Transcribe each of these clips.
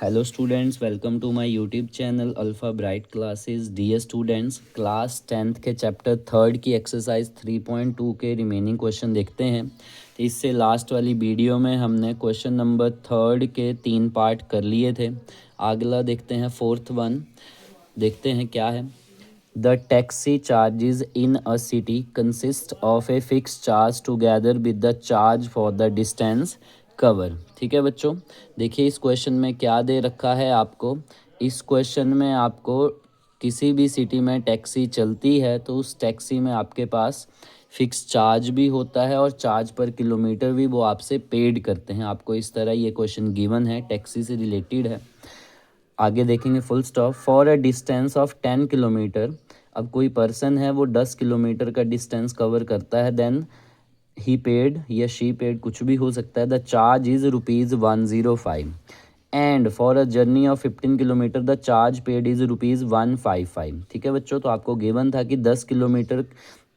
Hello students, welcome to my YouTube channel alpha bright classes. Dear students, class 10th के chapter 3 की exercise 3.2 के remaining question देखते हैं। तो इससे लास्ट वाली वीडियो में हमने क्वेश्चन नंबर 3 के 3 पार्ट कर लिए थे। अगला देखते हैं, 4th वन देखते हैं क्या है। The taxi charges in a city consist of a fix charge together with the charge for the distance cover. ठीक है बच्चों, देखिए इस क्वेश्चन में क्या दे रखा है आपको। इस क्वेश्चन में आपको किसी भी सिटी में टैक्सी चलती है तो उस टैक्सी में आपके पास फिक्स चार्ज भी होता है और चार्ज पर किलोमीटर भी वो आपसे पेड करते हैं। आपको इस तरह ये क्वेश्चन गिवन है, टैक्सी से रिलेटेड है। आगे देखेंगे, full stop. For a distance of 10 kilometre, अब कोई पर्सन है वो 10 किलोमीटर का डिस्टेंस कवर करता है, देन ही पेड या शी पेड, कुछ भी हो सकता है। The charge is ₹105 and for a journey of 15 kilometre the charge paid is ₹155। ठीक है बच्चों, तो आपको गिवन था कि 10 किलोमीटर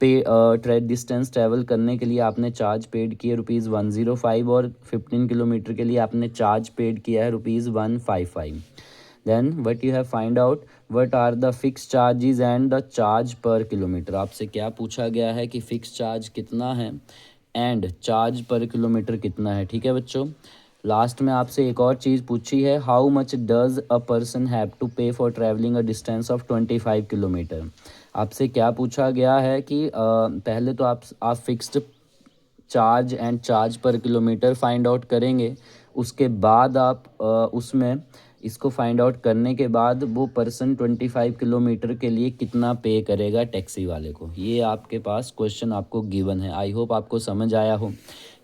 पे डिस्टेंस ट्रैवल करने के लिए आपने चार्ज पेड किया ₹105 और 15 किलोमीटर के लिए आपने चार्ज पेड किया है ₹155। Then what you have find out what are the fix charges and the charge per kilometre. आपसे क्या पूछा गया है कि फिक्स चार्ज कितना है एंड चार्ज पर किलोमीटर कितना है। ठीक है बच्चों, लास्ट में आपसे एक और चीज़ पूछी है, how much does a person have to pay for travelling a distance of 25 kilometre. आपसे क्या पूछा गया है कि पहले तो आप fixed charge and charge per kilometre find out करेंगे, उसके बाद आप उसमें इसको फाइंड आउट करने के बाद वो पर्सन 25 किलोमीटर के लिए कितना पे करेगा टैक्सी वाले को। ये आपके पास क्वेश्चन आपको गिवन है। आई होप आपको समझ आया हो।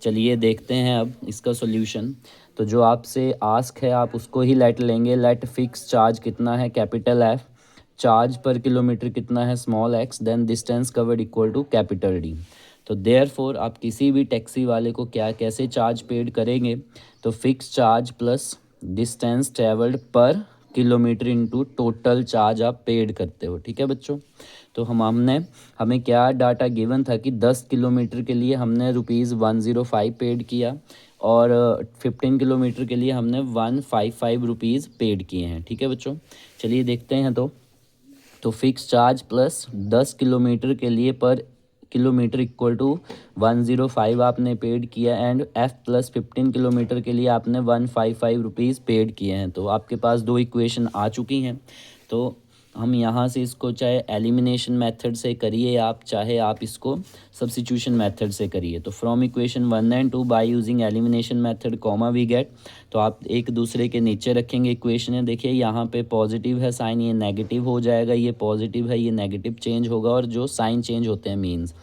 चलिए देखते हैं अब इसका सॉल्यूशन। तो जो आपसे आस्क है आप उसको ही लेट लेंगे। लेट फिक्स चार्ज कितना है, capital F, charge per kilometre कितना है, small X, then distance covered equal to capital D. तो देयरफॉर आप किसी भी टैक्सी वाले को क्या कैसे चार्ज पेड करेंगे, तो fix charge plus distance travelled पर किलोमीटर इनटू टोटल चार्ज आप पेड करते हो। ठीक है बच्चों, तो हमें क्या डाटा गिवन था कि 10 किलोमीटर के लिए हमने ₹105 पेड किया और 15 किलोमीटर के लिए हमने ₹155 पेड किए हैं। ठीक है बच्चों, चलिए देखते हैं। तो फिक्स चार्ज प्लस 10 किलोमीटर के लिए पर किलोमीटर इक्वल टू 105 आपने पेड किया एंड एफ प्लस 15 किलोमीटर के लिए आपने ₹155 पेड किए हैं। तो आपके पास दो इक्वेशन आ चुकी हैं। तो हम यहाँ से इसको चाहे एलिमिनेशन मेथड से करिए आप, चाहे आप इसको सब्स्टिट्यूशन मेथड से करिए। तो from equation 1 and 2 by using elimination method comma we get. तो आप एक दूसरे के नीचे रखेंगे इक्वेशन है। देखिए यहाँ पे पॉजिटिव है साइन, ये नेगेटिव हो जाएगा, ये पॉजिटिव है ये नेगेटिव चेंज होगा, और जो साइन चेंज होते हैं मीन्स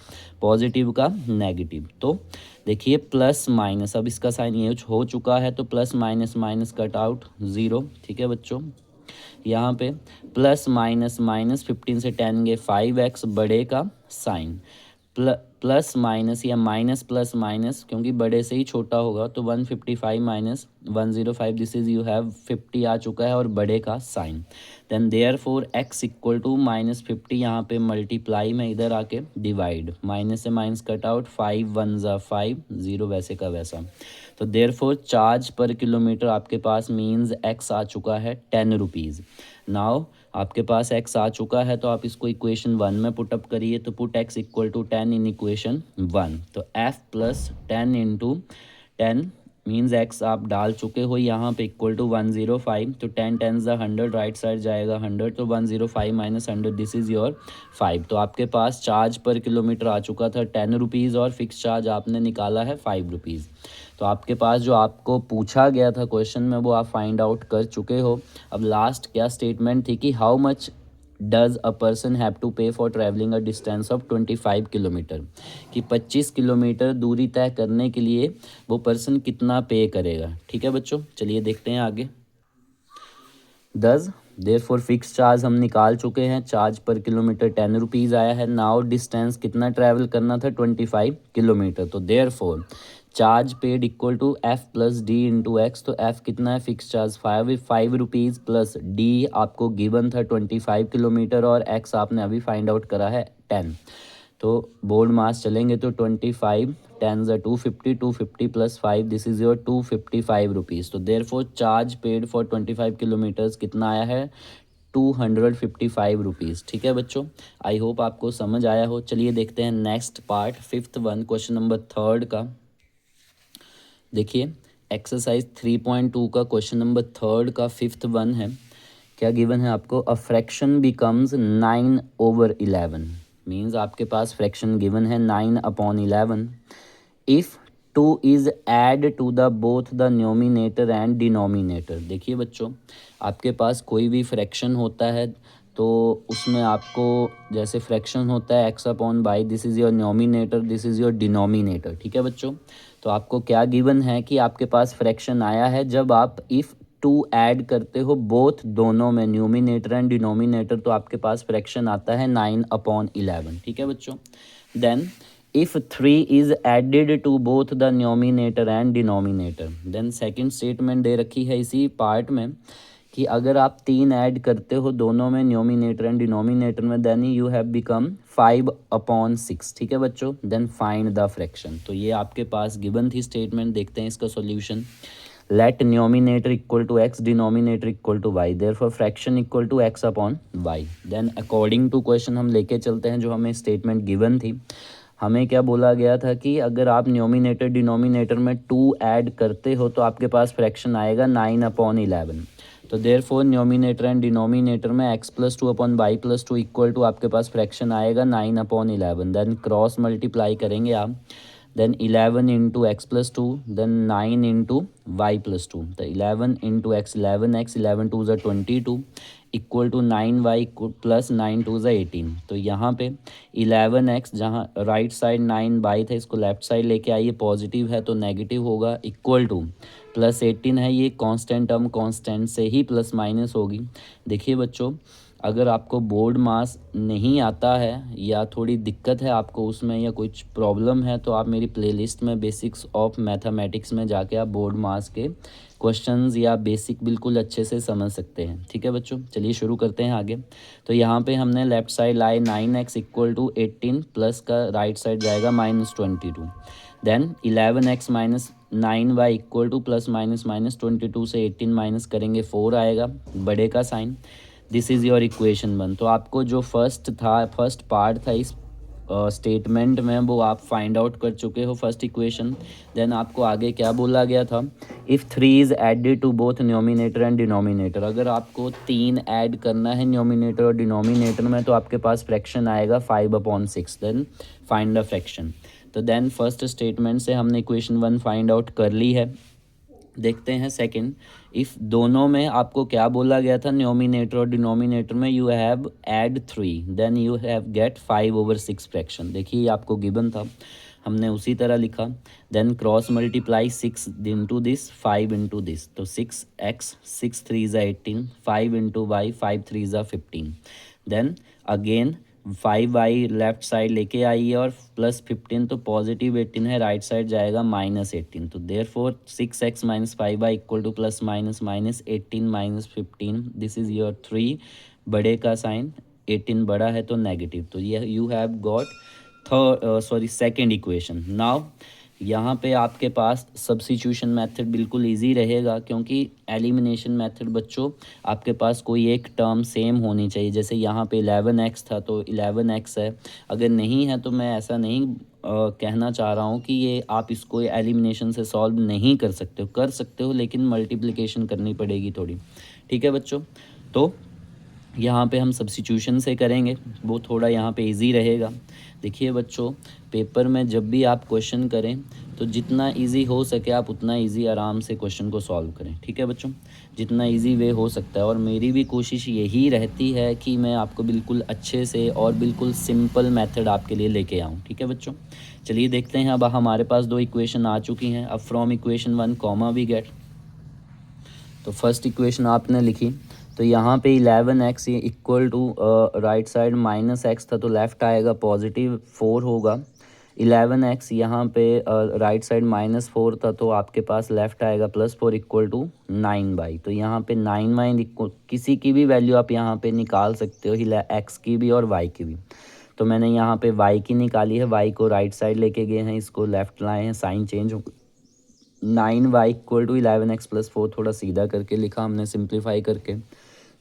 पॉजिटिव का नेगेटिव। तो देखिए प्लस माइनस, अब इसका साइन ये हो चुका है तो plus minus minus cut out 0। ठीक है बच्चों, यहाँ पे प्लस माइनस माइनस 15 से 10 गए 5x बड़े का साइन, प्लस माइनस या माइनस प्लस माइनस क्योंकि बड़े से ही छोटा होगा तो 155 minus 105, this is you have 50 आ चुका है और बड़े का sign. Then therefore x equal to -50, यहाँ पे मल्टीप्लाई में इधर आके डिवाइड, माइनस से माइनस कट आउट, 5 1 ज़ा 5, 0 वैसे का वैसा। तो देयरफॉर चार्ज पर किलोमीटर आपके पास मीन्स x आ चुका है ₹10। नाउ आपके पास x आ चुका है तो आप इसको इक्वेशन 1 में पुटअप करिए। तो put x equal to 10 in equation 1। तो f plus 10 into 10 means x आप डाल चुके हो यहाँ पे इक्वल टू 105। तो 10 10 ज़ा 100, राइट साइड जाएगा 100, तो 105 माइनस 100 दिस इज़ योर 5। तो आपके पास चार्ज पर किलोमीटर आ चुका था ₹10 और फिक्स चार्ज आपने निकाला है ₹5। तो आपके पास जो आपको पूछा गया था क्वेश्चन में वो आप फाइंड आउट कर चुके हो। अब लास्ट क्या स्टेटमेंट थी कि how much does a person have to pay for travelling a distance of 25 kilometre, कि 25 किलोमीटर दूरी तय करने के लिए वो पर्सन कितना पे करेगा। ठीक है बच्चों, चलिए देखते हैं आगे। देयरफॉर फिक्स चार्ज हम निकाल चुके हैं, चार्ज पर किलोमीटर ₹10 आया है। नाउ डिस्टेंस कितना ट्रैवल करना था, 25 किलोमीटर। तो therefore charge paid equal to F plus D into X. तो एफ कितना है, फिक्स चार्ज ₹5 प्लस डी आपको गिवन था 25 किलोमीटर और एक्स आपने अभी फाइंड आउट करा है 10। तो बोर्ड मास चलेंगे तो 25 10 ज़ा 250, 250 plus 5 this is your 255 rupees. तो there for charge paid for 25 kilometres कितना आया है 255 रुपीज़। ठीक है बच्चों, आई होप आपको समझ आया हो। चलिए देखते हैं next part, fifth one, question number third का। देखिए एक्सरसाइज 3.2 का क्वेश्चन नंबर थर्ड का फिफ्थ वन है। क्या गिवन है आपको, अ फ्रैक्शन बिकम्स 9/11 मीन्स आपके पास फ्रैक्शन गिवन है 9/11 if 2 is add to the both the numerator and denominator. देखिए बच्चों, आपके पास कोई भी फ्रैक्शन होता है तो उसमें आपको जैसे फ्रैक्शन होता है x/y, this is your numerator, this is your denominator. ठीक है बच्चों, तो आपको क्या गिवन है कि आपके पास फ्रैक्शन आया है जब आप इफ़ 2 ऐड करते हो बोथ दोनों में, न्यूमिनेटर एंड डिनोमिनेटर, तो आपके पास फ्रैक्शन आता है 9/11। ठीक है बच्चों, then if 3 is added to both the numerator and denominator, then second statement दे रखी है इसी पार्ट में कि अगर आप 3 ऐड करते हो दोनों में, न्यूमिनेटर एंड डिनोमिनेटर में, देन यू हैव बिकम 5/6। ठीक है बच्चों, देन फाइंड द फ्रैक्शन। तो ये आपके पास गिवन थी स्टेटमेंट। देखते हैं इसका solution. Let numerator equal to X, denominator equal to Y, therefore fraction equal to x/y। Then according to question हम लेके चलते हैं जो हमें स्टेटमेंट गिवन थी। हमें क्या बोला गया था कि अगर आप न्यूमिनेटर डिनोमिनेटर में 2 ऐड करते हो तो आपके पास फ्रैक्शन आएगा 9/11। तो देयरफॉर न्यूमिनेटर एंड डिनोमिनेटर में x+2/y+2 इक्वल टू आपके पास फ्रैक्शन आएगा 9/11। देन क्रॉस मल्टीप्लाई करेंगे आप, then 11 into x+2, then 9 into y+2। तो 11 इंटू एक्स 11x, 11 2 ज़ा 22 इक्वल टू 9y प्लस 9 2 ज़ा 18। तो यहाँ पे 11x, जहाँ राइट साइड 9y था इसको लेफ्ट साइड लेके आइए, पॉजिटिव है तो नेगेटिव होगा, इक्वल टू प्लस 18 है, ये कांस्टेंट टर्म कांस्टेंट से ही प्लस माइनस होगी। देखिए बच्चों, अगर आपको बोर्ड मास नहीं आता है या थोड़ी दिक्कत है आपको उसमें या कुछ प्रॉब्लम है तो आप मेरी प्लेलिस्ट में बेसिक्स ऑफ मैथमेटिक्स में जाके आप बोर्ड मास के क्वेश्चंस या बेसिक बिल्कुल अच्छे से समझ सकते हैं। ठीक है बच्चों, चलिए शुरू करते हैं आगे। तो यहाँ पे हमने लेफ्ट साइड लाए 9x इक्वल टू 18 प्लस का राइट साइड जाएगा -22। Then 11x minus 9y equal to plus minus -22 से 18 माइनस करेंगे 4 आएगा, बड़े का sign. This is your equation 1। तो आपको जो फर्स्ट पार्ट था इस स्टेटमेंट में वो आप फाइंड आउट कर चुके हो, फर्स्ट इक्वेशन। देन आपको आगे क्या बोला गया था, if 3 is added to both numerator and denominator. अगर आपको 3 ऐड करना है न्यूमिनेटर और डिनोमिनेटर में तो आपके पास फ्रैक्शन आएगा 5/6। Then find the fraction. तो देन फर्स्ट स्टेटमेंट से हमने इक्वेशन 1 फाइंड आउट कर ली है। देखते हैं सेकंड, इफ़ दोनों में आपको क्या बोला गया था, न्यूमिनेटर और डिनोमिनेटर में you have add 3, then you have get 5/6 fraction. देखिए आपको गिवन था, हमने उसी तरह लिखा। Then cross multiply 6 into this 5 into this, तो 6x 6 3 ज़ा 18, 5 इंटू वाई 5 3 ज़ा 15। Then again 5y left side लेके आइए और प्लस 15, तो पॉजिटिव 18 है, राइट साइड जाएगा -18। तो therefore 6x minus 5y equal to plus minus -18 -15, this is your 3, बड़े का साइन, 18 बड़ा है तो नेगेटिव। तो ये you have got second equation. Now यहाँ पे आपके पास सब्स्टिट्यूशन मेथड बिल्कुल इजी रहेगा, क्योंकि एलिमिनेशन मेथड बच्चों आपके पास कोई एक टर्म सेम होनी चाहिए। जैसे यहाँ पे 11x था तो 11x है, अगर नहीं है तो मैं ऐसा नहीं कहना चाह रहा हूँ कि ये आप इसको एलिमिनेशन से सॉल्व नहीं कर सकते हो, कर सकते हो, लेकिन मल्टीप्लिकेशन करनी पड़ेगी थोड़ी। ठीक है बच्चों, तो यहाँ पे हम सब्स्टिट्यूशन से करेंगे, वो थोड़ा यहाँ पे इजी रहेगा। देखिए बच्चों, पेपर में जब भी आप क्वेश्चन करें तो जितना इजी हो सके आप उतना इजी आराम से क्वेश्चन को सॉल्व करें। ठीक है बच्चों, जितना इजी वे हो सकता है, और मेरी भी कोशिश यही रहती है कि मैं आपको बिल्कुल अच्छे से और बिल्कुल सिंपल मेथड आपके लिए लेके आऊँ। ठीक है बच्चों, चलिए देखते हैं। अब हमारे पास 2 इक्वेशन आ चुकी हैं। अब from equation 1 comma we get, तो फर्स्ट इक्वेशन आपने लिखी, तो यहाँ पे 11x ये equal to right side -x था तो लेफ़्ट आएगा +4 होगा। 11x यहाँ पे राइट साइड -4 था तो आपके पास लेफ़्ट आएगा +4 इक्वल टू 9y। तो यहाँ पे 9y किसी की भी वैल्यू आप यहाँ पे निकाल सकते हो, x की भी और y की भी। तो मैंने यहाँ पे y की निकाली है, y को राइट साइड लेके गए हैं, इसको लेफ्ट लाए हैं, साइन चेंज हो 9y इक्वल टू 11x+4 थोड़ा सीधा करके लिखा हमने सिंप्लीफाई करके।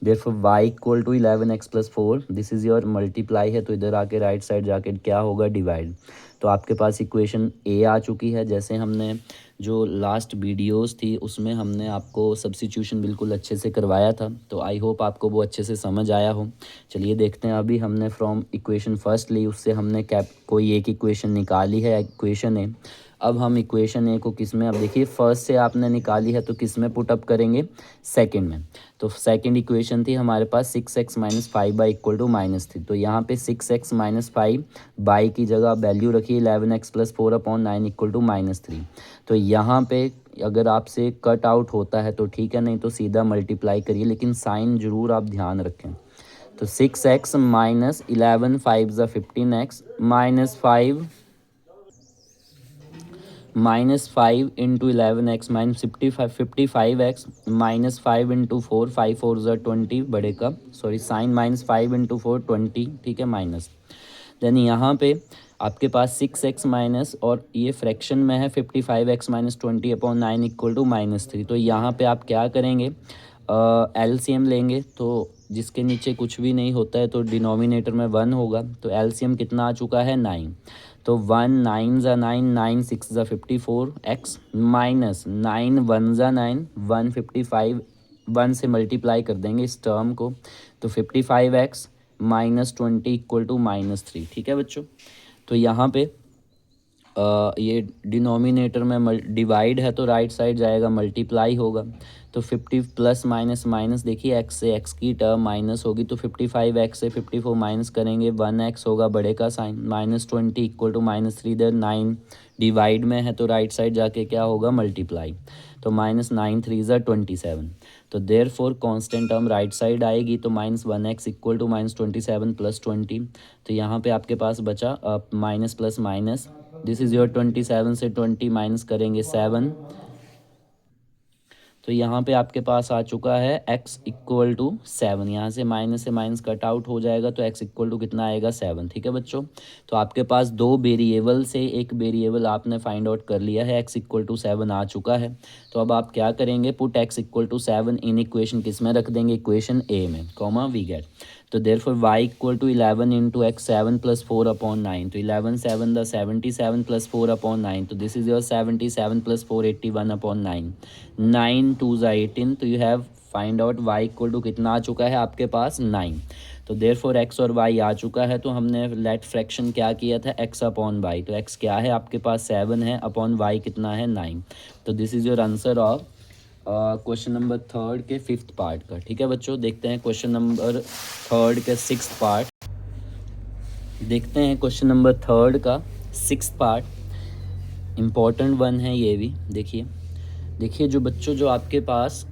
Therefore y equal to 11x+4 this is your multiply है, तो इधर आके राइट साइड जाके क्या होगा डिवाइड। तो आपके पास इक्वेशन ए आ चुकी है। जैसे हमने जो लास्ट वीडियोस थी उसमें हमने आपको सब्स्टिट्यूशन बिल्कुल अच्छे से करवाया था, तो आई होप आपको वो अच्छे से समझ आया हो। चलिए देखते हैं, अभी हमने फ्रॉम इक्वेशन फर्स्ट ली, उससे हमने कोई एक इक्वेशन निकाली है, इक्वेशन ए। अब हम इक्वेशन ए को किस में, अब देखिए फर्स्ट से आपने निकाली है तो किस में पुट अप करेंगे, सेकंड में। तो सेकंड इक्वेशन थी हमारे पास 6x - 5y इक्वल टू -3। तो यहाँ पे 6x - 5 बाई की जगह वैल्यू रखिए 11x+4/9 इक्वल टू -3। तो यहाँ पे अगर आपसे कट आउट होता है तो ठीक है, नहीं तो सीधा मल्टीप्लाई करिए, लेकिन साइन ज़रूर आप ध्यान रखें। तो 6x - 11 5 ज़ा 15x -5 -5 into 11x -55x -5 into 4 5 4 ज़ा 20 बड़े का, सॉरी साइन -5 इंटू 4 20, ठीक है, माइनस। देन यहाँ पे आपके पास 6x माइनस और ये फ्रैक्शन में है 55x - 20/9 इक्वल टू -3। तो यहाँ पे आप क्या करेंगे, एलसीएम लेंगे, तो जिसके नीचे कुछ भी नहीं होता है तो डिनोमिनेटर में 1 होगा। तो एलसीएम कितना आ चुका है 9। तो 1 9 ज़ा 9 9 6 ज़ा 54x माइनस 9 1 ज़ा 9 155 1 से मल्टीप्लाई कर देंगे इस टर्म को, तो 55x -20 इक्वल टू -3, ठीक है बच्चों। तो यहाँ पे ये डिनोमिनेटर में डिवाइड है तो राइट साइड जाएगा मल्टीप्लाई होगा। तो 50 प्लस माइनस माइनस, देखिए x से x की टर्म माइनस होगी, तो 55x से 54 माइनस करेंगे 1x होगा बड़े का साइन, -20 इक्वल टू -3। इधर 9 डिवाइड में है तो राइट साइड जाके क्या होगा मल्टीप्लाई, तो -9 3 ज़ा 27। तो there four constant term right side आएगी, तो -1x इक्वल टू -27 प्लस 20। तो यहाँ पे आपके पास बचा minus plus minus, this is your 27 से 20 माइनस करेंगे 7। तो यहाँ पे आपके पास आ चुका है x इक्वल टू 7। यहाँ से माइनस कट आउट हो जाएगा, तो x इक्वल टू कितना आएगा 7, ठीक है बच्चों। तो आपके पास दो वेरिएबल से एक वेरिएबल आपने फाइंड आउट कर लिया है, x इक्वल टू 7 आ चुका है। तो अब आप क्या करेंगे, put x equal to 7 in equation किस में रख देंगे, इक्वेशन ए में, कॉमा वी गेट। तो therefore y equal to 11 into x 7 + 4/9। तो 11 7 द 77 + 4/9। तो दिस इज योर 77 + 4 81/9। 9 2 ज़ा 18। तो you have find out y equal to कितना आ चुका है आपके पास 9। तो देयरफॉर x और y आ चुका है, तो हमने लेट फ्रैक्शन क्या किया था x/y। तो x क्या है आपके पास 7 है, अपॉन y कितना है 9। तो this is your answer of question number third के 5th पार्ट का, ठीक है बच्चों। देखते हैं क्वेश्चन नंबर थर्ड के 6th पार्ट, देखते हैं क्वेश्चन नंबर थर्ड का 6th पार्ट, इम्पॉर्टेंट वन है ये भी। देखिए जो बच्चों, जो आपके पास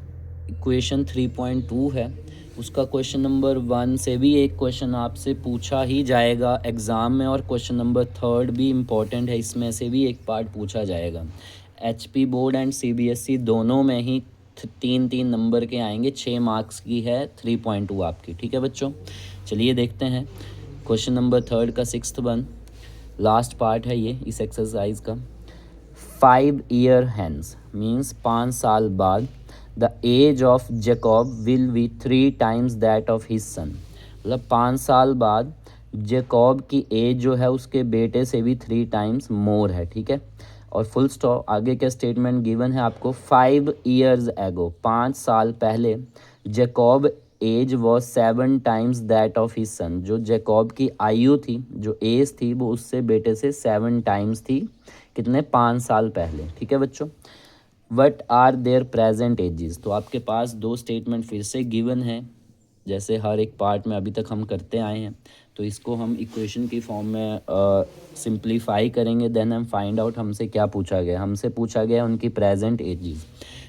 इक्वेशन 3.2 है उसका क्वेश्चन नंबर 1 से भी एक क्वेश्चन आपसे पूछा ही जाएगा एग्ज़ाम में, और क्वेश्चन नंबर थर्ड भी इम्पॉर्टेंट है, इसमें से भी एक पार्ट पूछा जाएगा। HP बोर्ड एंड CBSE दोनों में ही 3-3 नंबर के आएंगे, 6 मार्क्स की है 3.2 आपकी, ठीक है बच्चों। चलिए देखते हैं क्वेश्चन नंबर थर्ड का 6th वन, लास्ट पार्ट है ये इस एक्सरसाइज का। 5 year hence मीन्स 5 साल बाद the age of Jacob will be 3 times that of his son. मतलब 5 साल बाद जैकब की एज जो है उसके बेटे से भी 3 times मोर है, ठीक है। और फुल स्टॉप, आगे का स्टेटमेंट गिवन है आपको 5 years ago, 5 साल पहले Jacob age was 7 times that of his son. जो जैकब की आयु थी, जो एज थी, वो उससे बेटे से 7 times थी, कितने 5 साल पहले, ठीक है बच्चों। What are their present ages. तो आपके पास दो स्टेटमेंट फिर से गिवन है, जैसे हर एक पार्ट में अभी तक हम करते आए हैं। तो इसको हम इक्वेशन की फॉर्म में सिंप्लीफाई करेंगे, देन हम फाइंड आउट हमसे क्या पूछा गया। हमसे पूछा गया उनकी प्रेजेंट एजेस।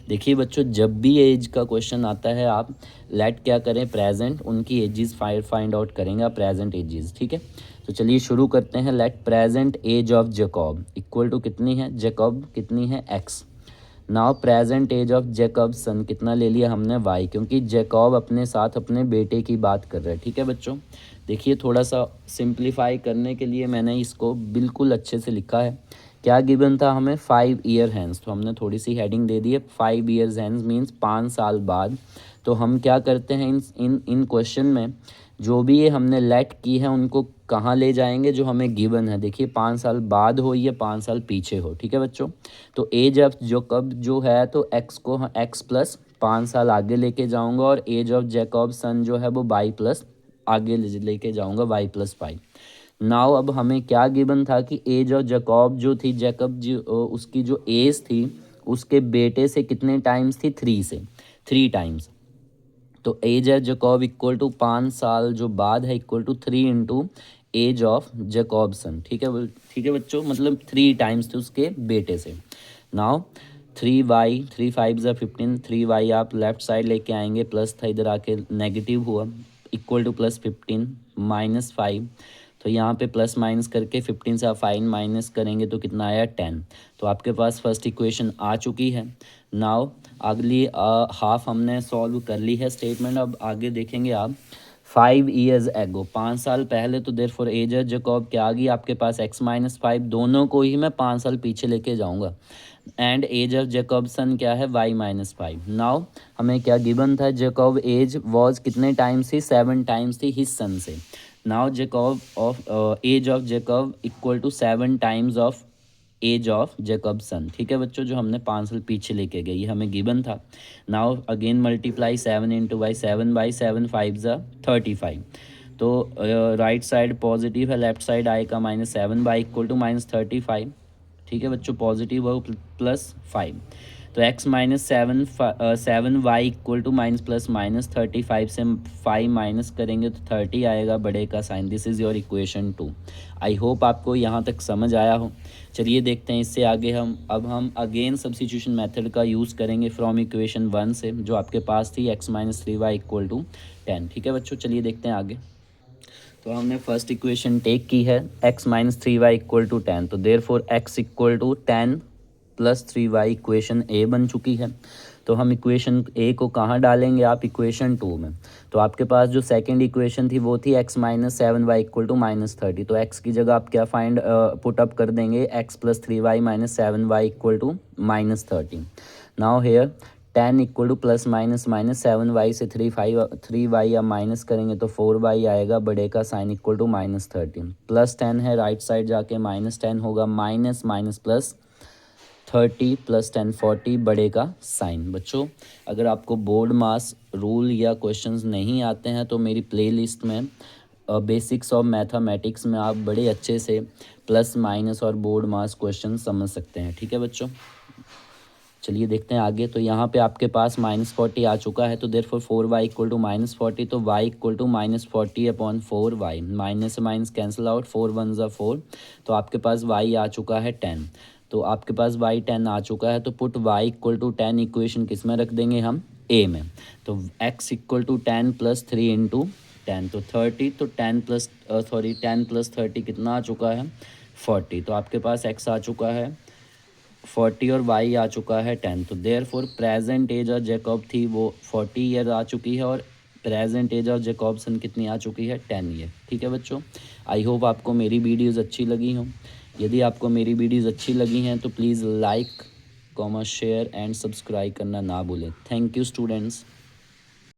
देखिए बच्चों, जब भी एज का क्वेश्चन आता है आप लेट क्या करें, प्रेजेंट, उनकी एजेस फाइंड आउट करेंगे आप, प्रेजेंट एजेस, ठीक है। तो चलिए शुरू करते हैं। Let present age of Jacob equal to कितनी है, जैकब कितनी है x। Now present age of Jacob son कितना ले लिया हमने y, क्योंकि जैकब अपने साथ अपने बेटे की बात कर रहा है। ठीक है बच्चों, देखिए थोड़ा सा सिंप्लीफाई करने के लिए मैंने इसको बिल्कुल अच्छे से लिखा है। क्या गिवन था हमें 5 ईयर हैंस, तो हमने थोड़ी सी हेडिंग दे दी है 5 ईयर्स हैंस मीन्स 5 साल बाद। तो हम क्या करते हैं इन क्वेश्चन में जो भी ये हमने लेट की है उनको कहाँ ले जाएंगे, जो हमें गिवन है। देखिए 5 साल बाद हो या 5 साल पीछे हो। ठीक है बच्चों, तो एज ऑफ जैकब जो है तो एक्स को एक्स प्लस 5 साल आगे लेके जाऊंगा, और एज ऑफ जैकब सन जो है वो वाई प्लस आगे लेके जाऊंगा वाई प्लस 5। नाउ अब हमें क्या गिवन था कि एज ऑफ जैकब जो थी, जैकब जो उसकी जो एज थी उसके बेटे से कितने टाइम्स थी, 3 से 3 टाइम्स। तो age of Jacob equal to 5 साल जो बाद है equal to 3 into age of Jacob son. ठीक है बच्चों, मतलब 3 टाइम्स थे उसके बेटे से। नाउ 3y 3 5 ज़ा 15, 3y आप लेफ्ट साइड लेके आएंगे, प्लस था इधर आके नेगेटिव हुआ, इक्वल टू प्लस 15 माइनस 5। तो यहाँ पे प्लस माइनस करके 15 से आप 5 माइनस करेंगे तो कितना आया 10। तो आपके पास फर्स्ट इक्वेशन आ चुकी है। नाउ अगली हाफ हमने सॉल्व कर ली है स्टेटमेंट। अब आगे देखेंगे आप 5 ईयर्स एगो, 5 साल पहले, तो देर फॉर एज जैकब क्या आ गई आपके पास x माइनस 5, दोनों को ही मैं 5 साल पीछे लेके जाऊंगा। एंड एज ऑफ जैकब सन क्या है y माइनस 5। नाउ हमें क्या गिवन था, जैकब एज वॉज कितने टाइम्स थी, 7 टाइम्स थी हिज सन से। Now Jacob of age of Jacob equal to 7 times of age of Jacob son. ठीक है बच्चों, जो हमने 5 साल पीछे लेके गए ये हमें गिवन था। Now again multiply 7 into by 7 by 7 5 ज़ा 35। तो राइट साइड पॉजिटिव है, लेफ्ट साइड आएगा -7 बाई इक्वल टू -35। ठीक है बच्चों, पॉजिटिव हो प्लस 5। तो x minus 7 Y equal to minus plus -35 से 5 माइनस करेंगे तो 30 आएगा बड़े का sign. This is your equation 2। I hope आपको यहाँ तक समझ आया हो। चलिए देखते हैं इससे आगे हम अगेन सब्स्टिट्यूशन मेथड का यूज़ करेंगे फ्रॉम इक्वेशन 1 से, जो आपके पास थी x minus 3y equal to 10। ठीक है बच्चों, चलिए देखते हैं आगे। तो हमने फर्स्ट इक्वेशन टेक की है x minus 3y equal to 10, तो there four x equal to 10 plus 3y equation A बन चुकी है। तो हम इक्वेशन ए को कहाँ डालेंगे आप, इक्वेशन 2 में। तो आपके पास जो सेकंड इक्वेशन थी वो थी x minus 7y equal to -30। तो x की जगह आप क्या फाइंड पुट अप कर देंगे, x plus 3y minus 7y equal to -30। Now here 10 equal to plus minus 7y से 3y या माइनस करेंगे तो 4y आएगा बड़े का साइन इक्वल टू -30। प्लस 10 है, राइट साइड जाके -10 होगा, माइनस माइनस प्लस 30 प्लस 10 40 बड़े का साइन। बच्चों अगर आपको बोर्ड मास रूल या क्वेश्चंस नहीं आते हैं तो मेरी प्लेलिस्ट में बेसिक्स ऑफ मैथमेटिक्स में आप बड़े अच्छे से प्लस माइनस और बोर्ड मास क्वेश्चन समझ सकते हैं। ठीक है बच्चों, चलिए देखते हैं आगे। तो यहाँ पे आपके पास -40 आ चुका है, तो देर फोर 4y इक्वल टू -40, तो y equal to -40 upon 4y, minus से माइनस कैंसिल आउट, 4 1 ज़ा 4। तो आपके पास y आ चुका है 10। तो आपके पास y 10 आ चुका है, तो put y equal to 10 equation किस में रख देंगे हम, a में। तो x equal to 10 plus 3 into 10, तो 30। तो 10 प्लस 30 कितना आ चुका है, 40। तो आपके पास x आ चुका है 40 और y आ चुका है 10। तो there four present age of Jacob थी वो 40 ईयर आ चुकी है, और प्रेजेंट एज ऑफ जैकबसन कितनी आ चुकी है, 10 ईयर। ठीक है बच्चों, आई होप आपको मेरी वीडियोज़ अच्छी लगी हों। यदि आपको मेरी वीडियोज़ अच्छी लगी हैं तो please like, share and subscribe करना ना भूलें। Thank you students.